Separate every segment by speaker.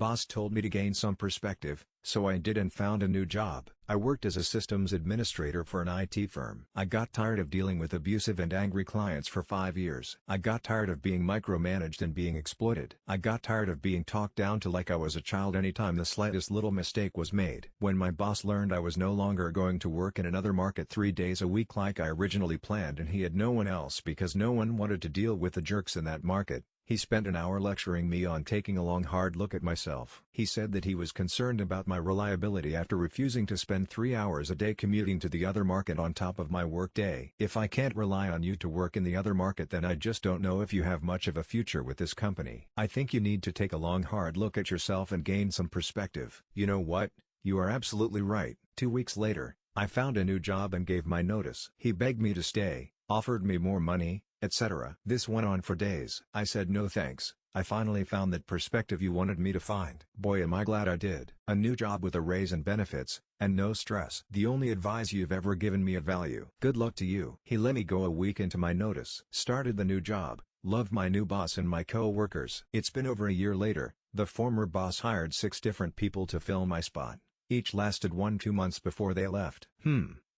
Speaker 1: boss told me to gain some perspective, so I did and found a new job. I worked as a systems administrator for an IT firm. I got tired of dealing with abusive and angry clients for 5 years. I got tired of being micromanaged and being exploited. I got tired of being talked down to like I was a child anytime the slightest little mistake was made. When my boss learned I was no longer going to work in another market 3 days a week like I originally planned and he had no one else because no one wanted to deal with the jerks in that market, he spent an hour lecturing me on taking a long hard look at myself. He said that he was concerned about my reliability after refusing to spend 3 hours a day commuting to the other market on top of my work day. If I can't rely on you to work in the other market then I just don't know if you have much of a future with this company. I think you need to take a long hard look at yourself and gain some perspective. You know what? You are absolutely right. 2 weeks later, I found a new job and gave my notice. He begged me to stay, offered me more money, etc. This went on for days. I said no thanks. I finally found that perspective you wanted me to find. Boy am I glad I did. A new job with a raise and benefits, and no stress. The only advice you've ever given me of value. Good luck to you. He let me go a week into my notice. Started the new job, loved my new boss and my co-workers. It's been over a year later, the former boss hired 6 different people to fill my spot. Each lasted 1-2 months before they left.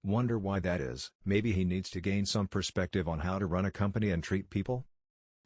Speaker 1: Wonder why that is. Maybe he needs to gain some perspective on how to run a company and treat people?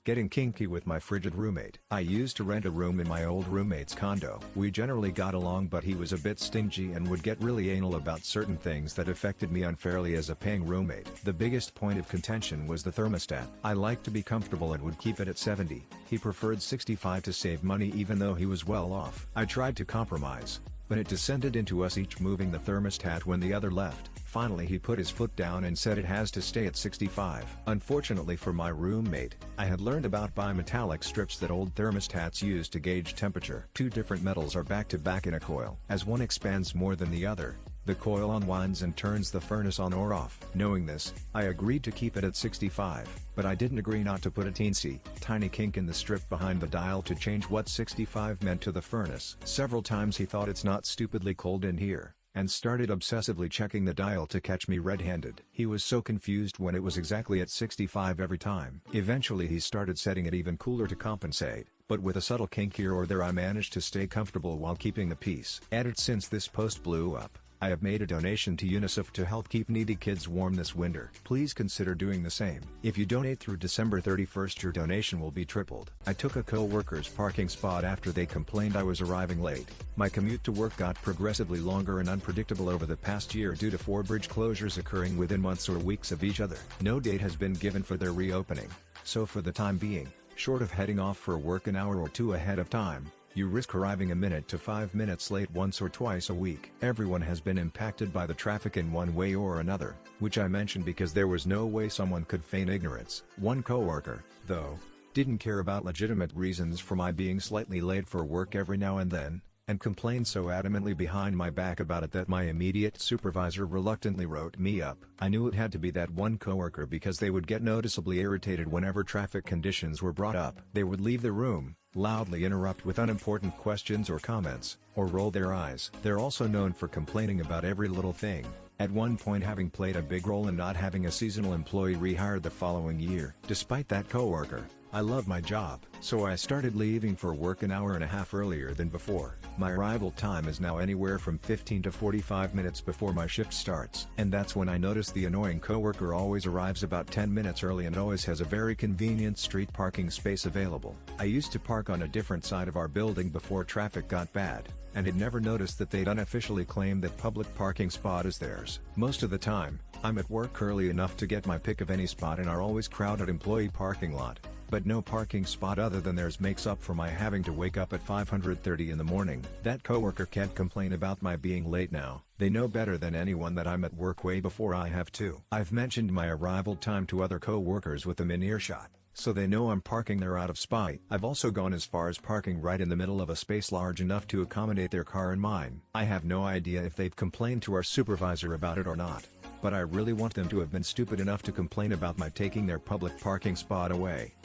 Speaker 1: Getting kinky with my frigid roommate. I used to rent a room in my old roommate's condo. We generally got along but he was a bit stingy and would get really anal about certain things that affected me unfairly as a paying roommate. The biggest point of contention was the thermostat. I liked to be comfortable and would keep it at 70. He preferred 65 to save money even though he was well off. I tried to compromise, but it descended into us each moving the thermostat when the other left. Finally he put his foot down and said it has to stay at 65. Unfortunately for my roommate, I had learned about bimetallic strips that old thermostats use to gauge temperature. 2 different metals are back to back in a coil. As one expands more than the other, the coil unwinds and turns the furnace on or off. Knowing this, I agreed to keep it at 65, but I didn't agree not to put a teensy tiny kink in the strip behind the dial to change what 65 meant to the furnace. Several times he thought it's not stupidly cold in here, and started obsessively checking the dial to catch me red-handed. He was so confused when it was exactly at 65 every time. Eventually he started setting it even cooler to compensate, but with a subtle kink here or there I managed to stay comfortable while keeping the peace. Added since this post blew up, I have made a donation to UNICEF to help keep needy kids warm this winter. Please consider doing the same. If you donate through December 31st your donation will be tripled. I took a co-worker's parking spot after they complained I was arriving late. My commute to work got progressively longer and unpredictable over the past year due to 4 bridge closures occurring within months or weeks of each other. No date has been given for their reopening, so for the time being, short of heading off for work an hour or 2 ahead of time, you risk arriving a minute to 5 minutes late once or twice a week. Everyone has been impacted by the traffic in one way or another, which I mentioned because there was no way someone could feign ignorance. One coworker, though, didn't care about legitimate reasons for my being slightly late for work every now and then, and complained so adamantly behind my back about it that my immediate supervisor reluctantly wrote me up. I knew it had to be that one coworker because they would get noticeably irritated whenever traffic conditions were brought up. They would leave the room, loudly interrupt with unimportant questions or comments, or roll their eyes. They're also known for complaining about every little thing, at one point having played a big role in not having a seasonal employee rehired the following year. Despite that coworker, I love my job, so I started leaving for work an hour and a half earlier than before. My arrival time is now anywhere from 15 to 45 minutes before my shift starts. And that's when I notice the annoying coworker always arrives about 10 minutes early and always has a very convenient street parking space available. I used to park on a different side of our building before traffic got bad, and had never noticed that they'd unofficially claimed that public parking spot is theirs. Most of the time, I'm at work early enough to get my pick of any spot in our always crowded employee parking lot. But no parking spot other than theirs makes up for my having to wake up at 5:30 in the morning. That coworker can't complain about my being late now. They know better than anyone that I'm at work way before I have to. I've mentioned my arrival time to other co-workers with them in earshot, so they know I'm parking there out of spite. I've also gone as far as parking right in the middle of a space large enough to accommodate their car and mine. I have no idea if they've complained to our supervisor about it or not, but I really want them to have been stupid enough to complain about my taking their public parking spot away.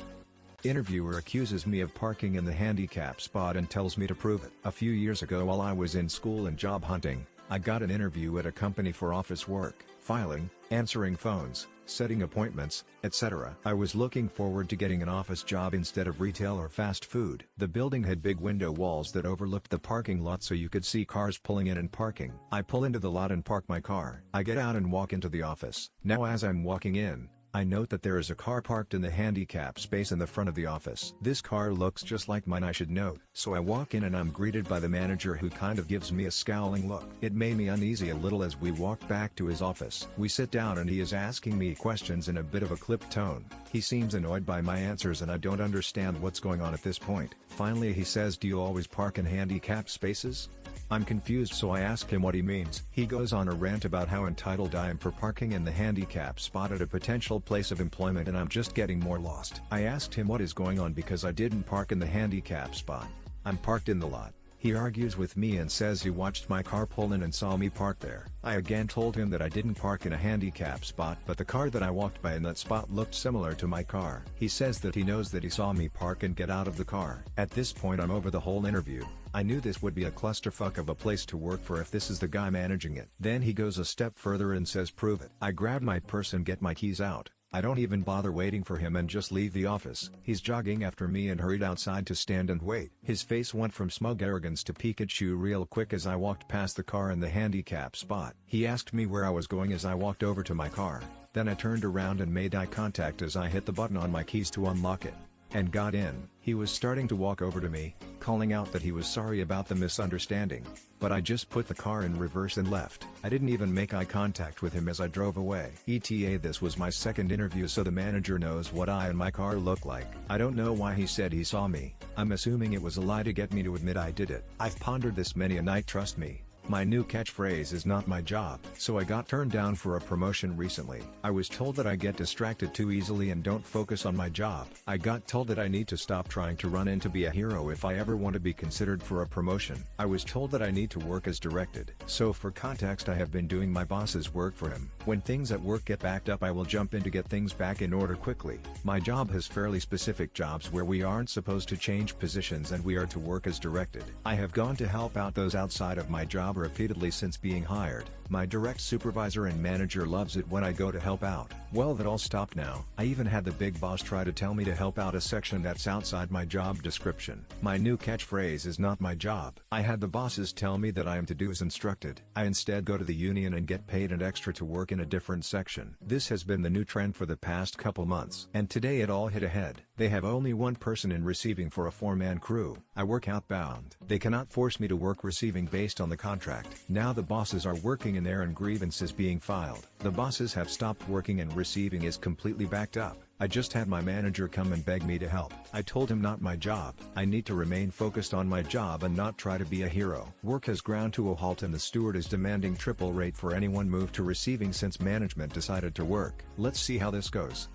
Speaker 1: Interviewer accuses me of parking in the handicap spot and tells me to prove it. A few years ago while I was in school and job hunting, I got an interview at a company for office work, filing, answering phones, setting appointments, etc. I was looking forward to getting an office job instead of retail or fast food. The building had big window walls that overlooked the parking lot so you could see cars pulling in and parking. I pull into the lot and park my car. I get out and walk into the office. Now as I'm walking in, I note that there is a car parked in the handicap space in the front of the office. This car looks just like mine, I should note. So I walk in and I'm greeted by the manager, who kind of gives me a scowling look. It made me uneasy a little as we walk back to his office. We sit down and he is asking me questions in a bit of a clipped tone. He seems annoyed by my answers and I don't understand what's going on at this point. Finally he says, "Do you always park in handicap spaces?" I'm confused, so I ask him what he means. He goes on a rant about how entitled I am for parking in the handicap spot at a potential place of employment, and I'm just getting more lost. I asked him what is going on because I didn't park in the handicap spot. I'm parked in the lot. He argues with me and says he watched my car pull in and saw me park there. I again told him that I didn't park in a handicap spot, but the car that I walked by in that spot looked similar to my car. He says that he knows that he saw me park and get out of the car. At this point I'm over the whole interview. I knew this would be a clusterfuck of a place to work for if this is the guy managing it. Then he goes a step further and says, "Prove it." I grab my purse and get my keys out. I don't even bother waiting for him and just leave the office. He's jogging after me and hurried outside to stand and wait. His face went from smug arrogance to Pikachu real quick as I walked past the car in the handicap spot. He asked me where I was going as I walked over to my car. Then I turned around and made eye contact as I hit the button on my keys to unlock it, and got in. He was starting to walk over to me, calling out that he was sorry about the misunderstanding, but I just put the car in reverse and left. I didn't even make eye contact with him as I drove away. ETA, this was my second interview, so the manager knows what I and my car look like. I don't know why he said he saw me. I'm assuming it was a lie to get me to admit I did it. I've pondered this many a night, trust me. My new catchphrase is "not my job." So I got turned down for a promotion recently. I was told that I get distracted too easily and don't focus on my job. I got told that I need to stop trying to run in to be a hero if I ever want to be considered for a promotion. I was told that I need to work as directed. So for context, I have been doing my boss's work for him. When things at work get backed up, I will jump in to get things back in order quickly. My job has fairly specific jobs where we aren't supposed to change positions and we are to work as directed. I have gone to help out those outside of my job repeatedly since being hired. My direct supervisor and manager loves it when I go to help out. Well, that all stopped now. I even had the big boss try to tell me to help out a section that's outside my job description. My new catchphrase is "not my job." I had the bosses tell me that I am to do as instructed. I instead go to the union and get paid an extra to work in a different section. This has been the new trend for the past couple months. And today it all hit ahead. They have only one person in receiving for a 4-man crew. I work outbound. They cannot force me to work receiving based on the contract. Now the bosses are working in there and grievances being filed. The bosses have stopped working and receiving is completely backed up. I just had my manager come and beg me to help. I told him not my job. I need to remain focused on my job and not try to be a hero. Work has ground to a halt and the steward is demanding triple rate for anyone moved to receiving since management decided to work. Let's see how this goes.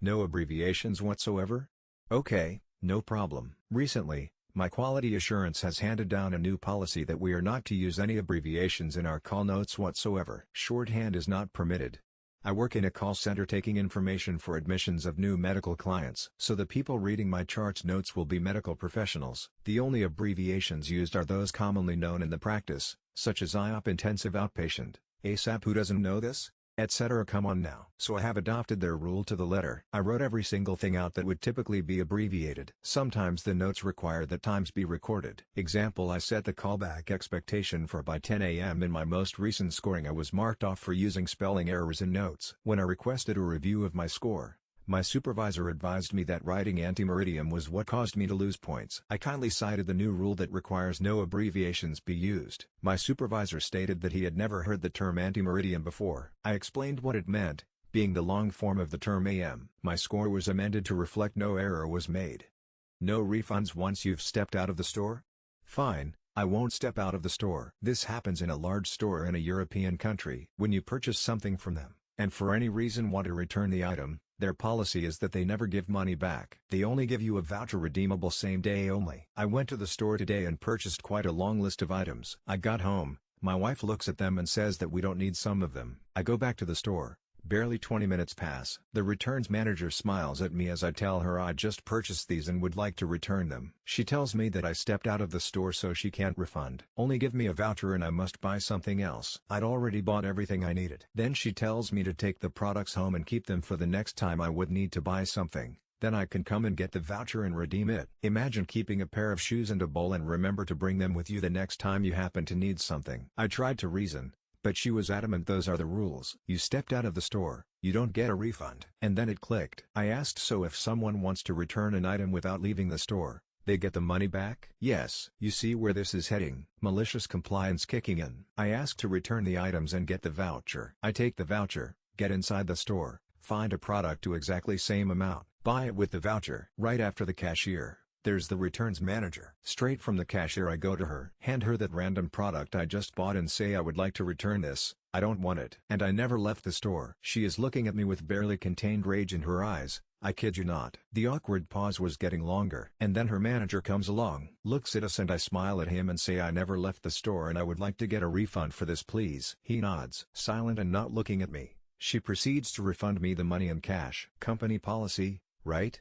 Speaker 1: No abbreviations whatsoever? Okay, no problem. Recently, my quality assurance has handed down a new policy that we are not to use any abbreviations in our call notes whatsoever. Shorthand is not permitted. I work in a call center taking information for admissions of new medical clients, so the people reading my charts notes will be medical professionals. The only abbreviations used are those commonly known in the practice, such as IOP, intensive outpatient, ASAP, who doesn't know this? Etc. Come on now. So I have adopted their rule to the letter. I wrote every single thing out that would typically be abbreviated. Sometimes the notes require that times be recorded. Example, I set the callback expectation for by 10 a.m. In my most recent scoring. I was marked off for using spelling errors in notes. When I requested a review of my score, my supervisor advised me that writing anti-meridium was what caused me to lose points. I kindly cited the new rule that requires no abbreviations be used. My supervisor stated that he had never heard the term anti-meridium before. I explained what it meant, being the long form of the term AM. My score was amended to reflect no error was made. No refunds once you've stepped out of the store? Fine, I won't step out of the store. This happens in a large store in a European country. When you purchase something from them, and for any reason want to return the item, their policy is that they never give money back. They only give you a voucher redeemable same day only. I went to the store today and purchased quite a long list of items. I got home, my wife looks at them and says that we don't need some of them. I go back to the store, Barely 20 minutes pass. The returns manager smiles at me as I tell her I just purchased these and would like to return them. She tells me that I stepped out of the store so she can't refund. Only give me a voucher and I must buy something else. I'd already bought everything I needed. Then she tells me to take the products home and keep them for the next time I would need to buy something. Then I can come and get the voucher and redeem it. Imagine keeping a pair of shoes and a bowl and remember to bring them with you the next time you happen to need something. I tried to reason, but she was adamant those are the rules. You stepped out of the store, you don't get a refund. And then it clicked. I asked, so if someone wants to return an item without leaving the store, they get the money back? Yes. You see where this is heading. Malicious compliance kicking in. I ask to return the items and get the voucher. I take the voucher, get inside the store, find a product to exactly same amount, buy it with the voucher. Right after the cashier, there's the returns manager. Straight from the cashier I go to her, hand her that random product I just bought and say I would like to return this, I don't want it. And I never left the store. She is looking at me with barely contained rage in her eyes. I kid you not. The awkward pause was getting longer. And then her manager comes along, looks at us and I smile at him and say I never left the store and I would like to get a refund for this please. He nods, silent and not looking at me. She proceeds to refund me the money in cash. Company policy, right?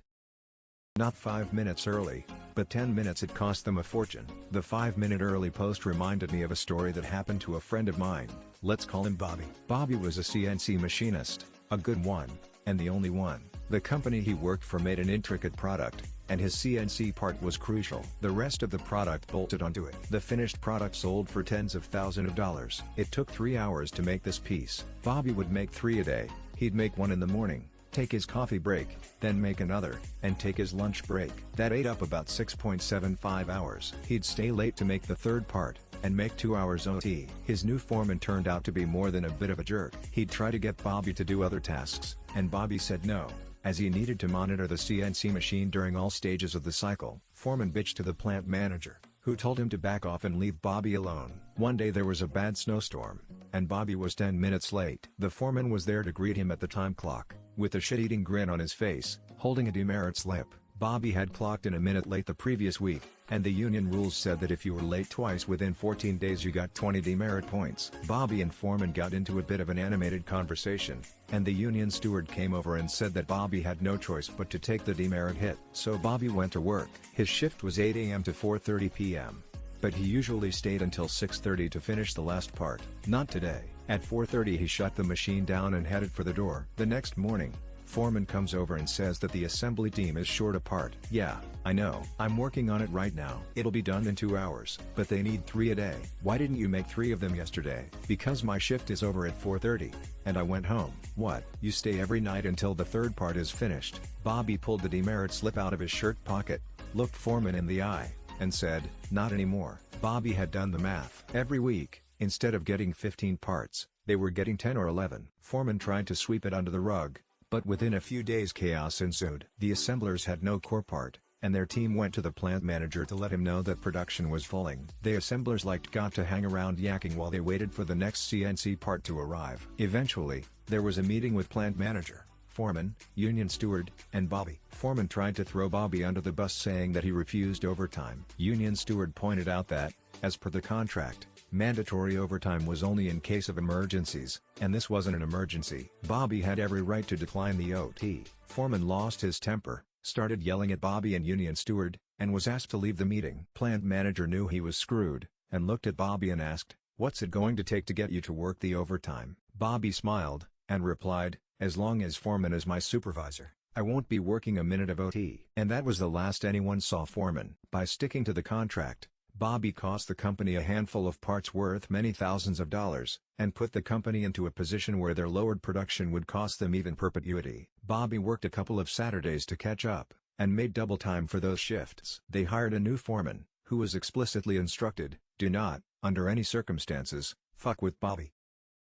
Speaker 1: Not 5 minutes early, but 10 minutes it cost them a fortune. The 5-minute early post reminded me of a story that happened to a friend of mine. Let's call him Bobby. Bobby was a CNC machinist, a good one, and the only one. The company he worked for made an intricate product, and his CNC part was crucial. The rest of the product bolted onto it. The finished product sold for tens of thousands of dollars. It took 3 hours to make this piece. Bobby would make 3 a day. He'd make one in the morning, take his coffee break, then make another, and take his lunch break. That ate up about 6.75 hours. He'd stay late to make the third part, and make 2 hours OT. His new foreman turned out to be more than a bit of a jerk. He'd try to get Bobby to do other tasks, and Bobby said no, as he needed to monitor the CNC machine during all stages of the cycle. Foreman bitched to the plant manager, who told him to back off and leave Bobby alone. One day there was a bad snowstorm, and Bobby was 10 minutes late. The foreman was there to greet him at the time clock, with a shit-eating grin on his face, holding a demerit slip. Bobby had clocked in a minute late the previous week, and the union rules said that if you were late twice within 14 days you got 20 demerit points. Bobby and foreman got into a bit of an animated conversation, and the union steward came over and said that Bobby had no choice but to take the demerit hit. So Bobby went to work. His shift was 8 a.m. to 4:30 p.m. But he usually stayed until 6:30 to finish the last part. Not today. At 4:30 he shut the machine down and headed for the door. The next morning, foreman comes over and says that the assembly team is short a part. Yeah, I know. I'm working on it right now. It'll be done in 2 hours. But they need 3 a day. Why didn't you make 3 of them yesterday? Because my shift is over at 4:30, and I went home. What? You stay every night until the third part is finished? Bobby pulled the demerit slip out of his shirt pocket, looked foreman in the eye, and said, not anymore. Bobby had done the math. Every week, instead of getting 15 parts, they were getting 10 or 11. Foreman tried to sweep it under the rug, but within a few days chaos ensued. The assemblers had no core part, and their team went to the plant manager to let him know that production was falling. The assemblers got to hang around yakking while they waited for the next CNC part to arrive. Eventually, there was a meeting with plant manager, foreman, union steward, and Bobby. Foreman tried to throw Bobby under the bus saying that he refused overtime. Union steward pointed out that, as per the contract, mandatory overtime was only in case of emergencies, and this wasn't an emergency. Bobby had every right to decline the OT. Foreman lost his temper, started yelling at Bobby and union steward, and was asked to leave the meeting. Plant manager knew he was screwed, and looked at Bobby and asked, "What's it going to take to get you to work the overtime?" Bobby smiled, and replied, "As long as foreman is my supervisor, I won't be working a minute of OT." And that was the last anyone saw foreman. By sticking to the contract, Bobby cost the company a handful of parts worth many thousands of dollars, and put the company into a position where their lowered production would cost them even perpetuity. Bobby worked a couple of Saturdays to catch up, and made double time for those shifts. They hired a new foreman, who was explicitly instructed, do not, under any circumstances, fuck with Bobby.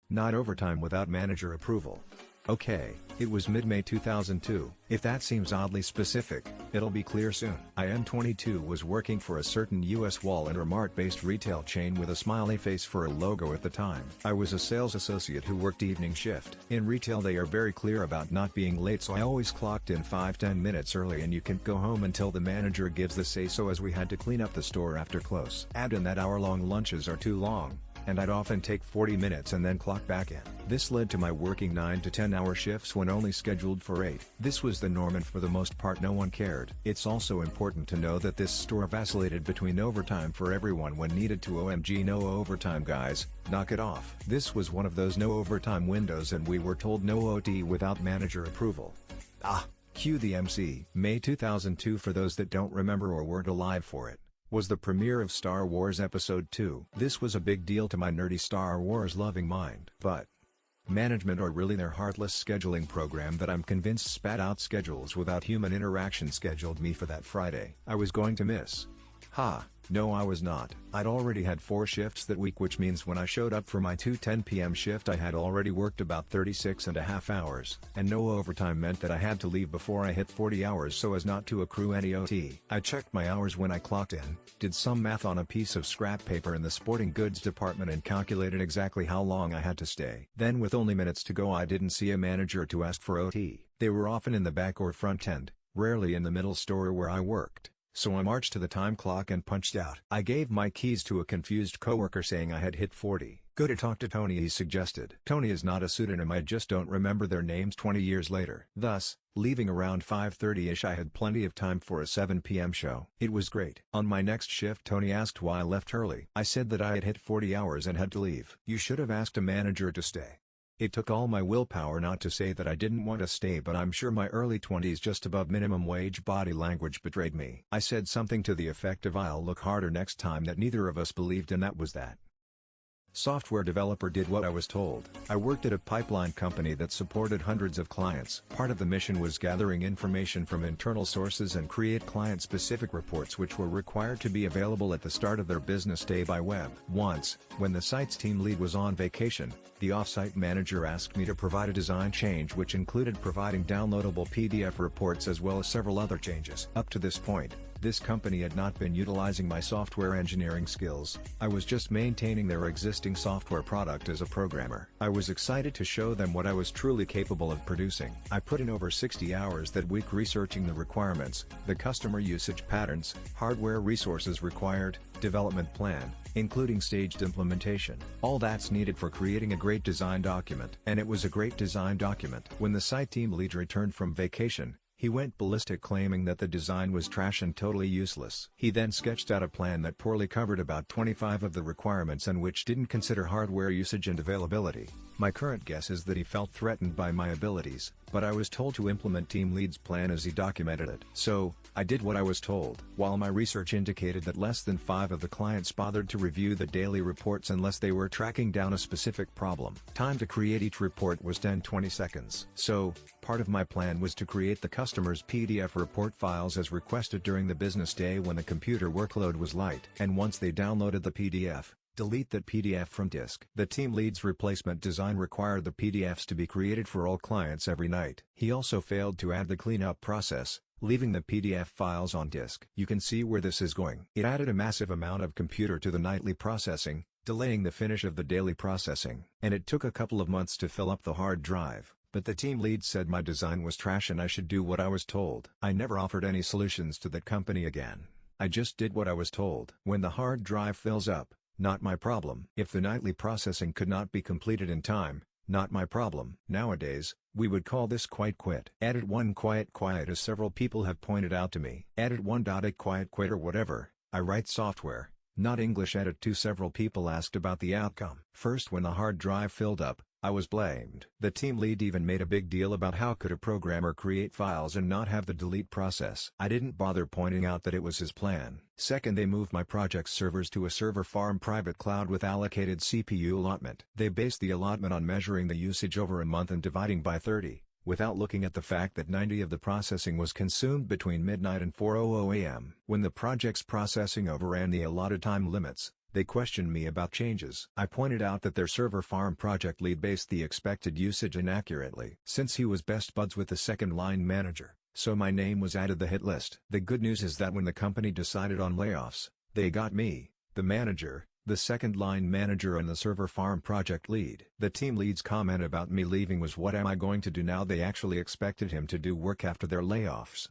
Speaker 1: Not overtime without manager approval. Okay, it was mid-May 2002. If that seems oddly specific, it'll be clear soon. I am 22 was working for a certain US Walmart or Mart-based retail chain with a smiley face for a logo at the time. I was a sales associate who worked evening shift. In retail they are very clear about not being late, so I always clocked in 5-10 minutes early and you can't go home until the manager gives the say-so, as we had to clean up the store after close. Add in that hour-long lunches are too long, and I'd often take 40 minutes and then clock back in. This led to my working 9 to 10 hour shifts when only scheduled for 8. This was the norm, and for the most part no one cared. It's also important to know that this store vacillated between overtime for everyone when needed to OMG no overtime guys, knock it off. This was one of those no overtime windows, and we were told no OT without manager approval. Cue the MC. May 2002, for those that don't remember or weren't alive for it, was the premiere of Star Wars Episode 2. This was a big deal to my nerdy Star Wars loving mind. But management, or really their heartless scheduling program that I'm convinced spat out schedules without human interaction, scheduled me for that Friday. I was going to miss. No, I was not. I'd already had 4 shifts that week, which means when I showed up for my 2:10 p.m. shift I had already worked about 36.5 hours. And no overtime meant that I had to leave before I hit 40 hours so as not to accrue any OT. I checked my hours when I clocked in, did some math on a piece of scrap paper in the sporting goods department, and calculated exactly how long I had to stay. Then, with only minutes to go, I didn't see a manager to ask for OT. They were often in the back or front end, rarely in the middle store where I worked. So I marched to the time clock and punched out. I gave my keys to a confused coworker saying I had hit 40. Go to talk to Tony, he suggested. Tony is not a pseudonym, I just don't remember their names 20 years later. Thus, leaving around 5:30ish, I had plenty of time for a 7 p.m. show. It was great. On my next shift, Tony asked why I left early. I said that I had hit 40 hours and had to leave. You should have asked a manager to stay. It took all my willpower not to say that I didn't want to stay, but I'm sure my early 20s just above minimum wage body language betrayed me. I said something to the effect of "I'll look harder next time," that neither of us believed, and that was that. Software developer did what I was told. I worked at a pipeline company that supported hundreds of clients. Part of the mission was gathering information from internal sources and create client-specific reports which were required to be available at the start of their business day by web. Once, when the site's team lead was on vacation, the off-site manager asked me to provide a design change which included providing downloadable PDF reports as well as several other changes. Up to this point, this company had not been utilizing my software engineering skills. I was just maintaining their existing software product as a programmer. I was excited to show them what I was truly capable of producing. I put in over 60 hours that week researching the requirements, the customer usage patterns, hardware resources required, development plan, including staged implementation. All that's needed for creating a great design document. And it was a great design document. When the site team lead returned from vacation, he went ballistic, claiming that the design was trash and totally useless. He then sketched out a plan that poorly covered about 25 of the requirements and which didn't consider hardware usage and availability. My current guess is that he felt threatened by my abilities, but I was told to implement team lead's plan as he documented it. So, I did what I was told. While my research indicated that less than 5 of the clients bothered to review the daily reports unless they were tracking down a specific problem. Time to create each report was 10-20 seconds. So, part of my plan was to create the customer's PDF report files as requested during the business day when the computer workload was light. And once they downloaded the PDF, delete that PDF from disk. The team lead's replacement design required the PDFs to be created for all clients every night. He also failed to add the cleanup process, leaving the PDF files on disk. You can see where this is going. It added a massive amount of computer to the nightly processing, delaying the finish of the daily processing. And it took a couple of months to fill up the hard drive. But the team lead said my design was trash and I should do what I was told. I never offered any solutions to that company again. I just did what I was told. When the hard drive fills up, not my problem. If the nightly processing could not be completed in time, not my problem. Nowadays, we would call this quite quit. Edit 1 quiet as several people have pointed out to me. Edit 1.8 quiet quit or whatever. I write software, not English. Edit 2 several people asked about the outcome. First, when the hard drive filled up, I was blamed. The team lead even made a big deal about how could a programmer create files and not have the delete process. I didn't bother pointing out that it was his plan. Second, they moved my project's servers to a server farm private cloud with allocated CPU allotment. They based the allotment on measuring the usage over a month and dividing by 30, without looking at the fact that 90 of the processing was consumed between midnight and 4:00 a.m. When the project's processing overran the allotted time limits, they questioned me about changes. I pointed out that their server farm project lead based the expected usage inaccurately. Since he was best buds with the second-line manager, so my name was added the hit list. The good news is that when the company decided on layoffs, they got me, the manager, the second-line manager and the server farm project lead. The team lead's comment about me leaving was, "What am I going to do now?" They actually expected him to do work after their layoffs.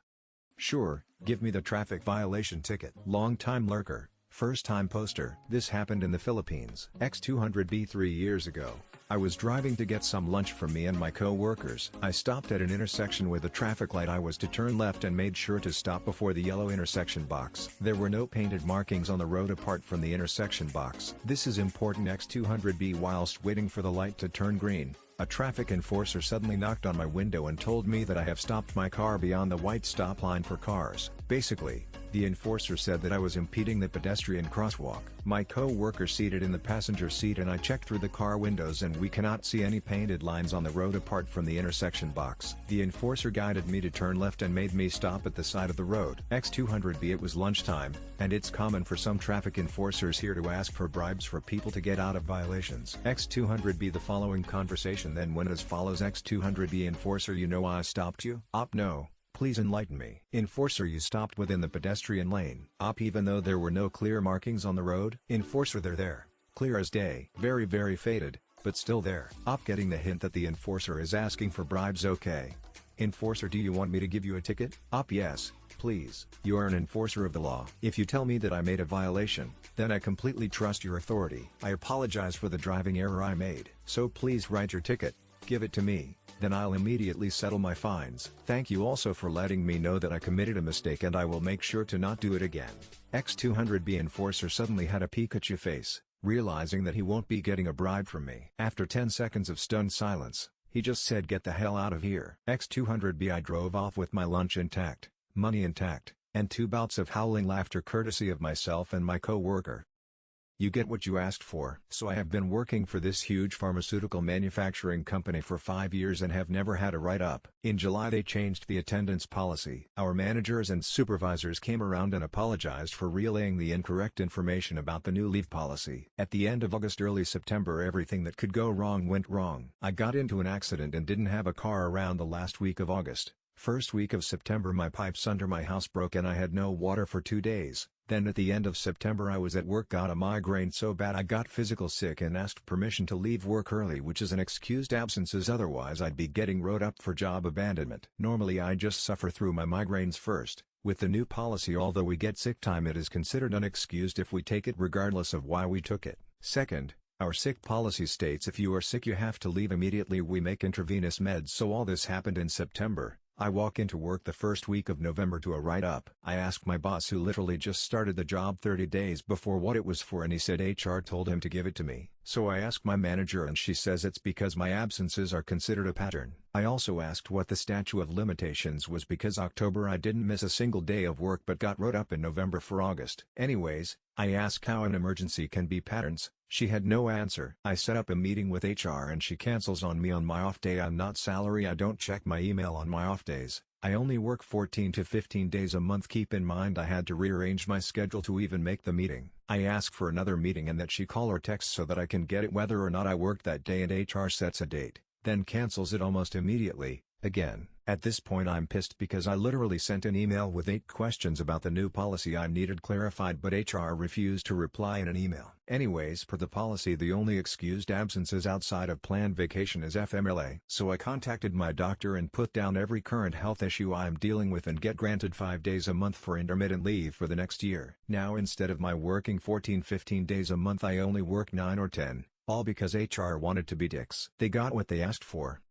Speaker 1: Sure, give me the traffic violation ticket. Long-time lurker, First time poster. This happened in the Philippines. X200B 3 years ago. I was driving to get some lunch for me and my co-workers. I stopped at an intersection with a traffic light. I was to turn left and made sure to stop before the yellow intersection box. There were no painted markings on the road apart from the intersection box. This is important. X200B. Whilst waiting for the light to turn green, a traffic enforcer suddenly knocked on my window and told me that I have stopped my car beyond the white stop line for cars. Basically, the enforcer said that I was impeding the pedestrian crosswalk. My co-worker seated in the passenger seat and I checked through the car windows and we cannot see any painted lines on the road apart from the intersection box. The enforcer guided me to turn left and made me stop at the side of the road. X200B. It was lunchtime, and it's common for some traffic enforcers here to ask for bribes for people to get out of violations. X200B. The following conversation then went as follows. X200B. Enforcer: you know I stopped you? Op: no. Please enlighten me. Enforcer: you stopped within the pedestrian lane. Op: even though there were no clear markings on the road? Enforcer: they're there. Clear as day. Very faded, but still there. Op: getting the hint that the enforcer is asking for bribes. Okay. Enforcer: do you want me to give you a ticket? Op: yes, please. You are an enforcer of the law. If you tell me that I made a violation, then I completely trust your authority. I apologize for the driving error I made. So please write your ticket, give it to me, then I'll immediately settle my fines. Thank you also for letting me know that I committed a mistake and I will make sure to not do it again. X200B. Enforcer suddenly had a Pikachu face, realizing that he won't be getting a bribe from me. After 10 seconds of stunned silence, he just said, "Get the hell out of here." X200B. I drove off with my lunch intact, money intact, and 2 bouts of howling laughter courtesy of myself and my co-worker. You get what you asked for. So I have been working for this huge pharmaceutical manufacturing company for 5 years and have never had a write-up. In July they changed the attendance policy. Our managers and supervisors came around and apologized for relaying the incorrect information about the new leave policy. At the end of August, early September, everything that could go wrong went wrong. I got into an accident and didn't have a car around the last week of August. First week of September my pipes under my house broke and I had no water for 2 days. Then at the end of September I was at work, got a migraine so bad I got physical sick and asked permission to leave work early, which is an excused absences, otherwise I'd be getting wrote up for job abandonment. Normally I just suffer through my migraines first. With the new policy, although we get sick time, it is considered unexcused if we take it regardless of why we took it. Second, our sick policy states if you are sick you have to leave immediately. We make intravenous meds, so all this happened in September. I walk into work the first week of November to a write-up. I asked my boss, who literally just started the job 30 days before, what it was for, and he said HR told him to give it to me. So I asked my manager and she says it's because my absences are considered a pattern. I also asked what the statute of limitations was because October I didn't miss a single day of work but got wrote up in November for August. Anyways, I asked how an emergency can be patterns. She had no answer. I set up a meeting with HR and she cancels on me on my off day. I'm not salary. I don't check my email on my off days. I only work 14 to 15 days a month. Keep in mind I had to rearrange my schedule to even make the meeting. I ask for another meeting and that she call or text so that I can get it whether or not I worked that day, and HR sets a date, then cancels it almost immediately. Again, at this point I'm pissed because I literally sent an email with 8 questions about the new policy I needed clarified, but HR refused to reply in an email. Anyways, per the policy the only excused absences outside of planned vacation is FMLA. So I contacted my doctor and put down every current health issue I am dealing with and get granted 5 days a month for intermittent leave for the next year. Now instead of my working 14-15 days a month I only work 9 or 10. All because HR wanted to be dicks. They got what they asked for.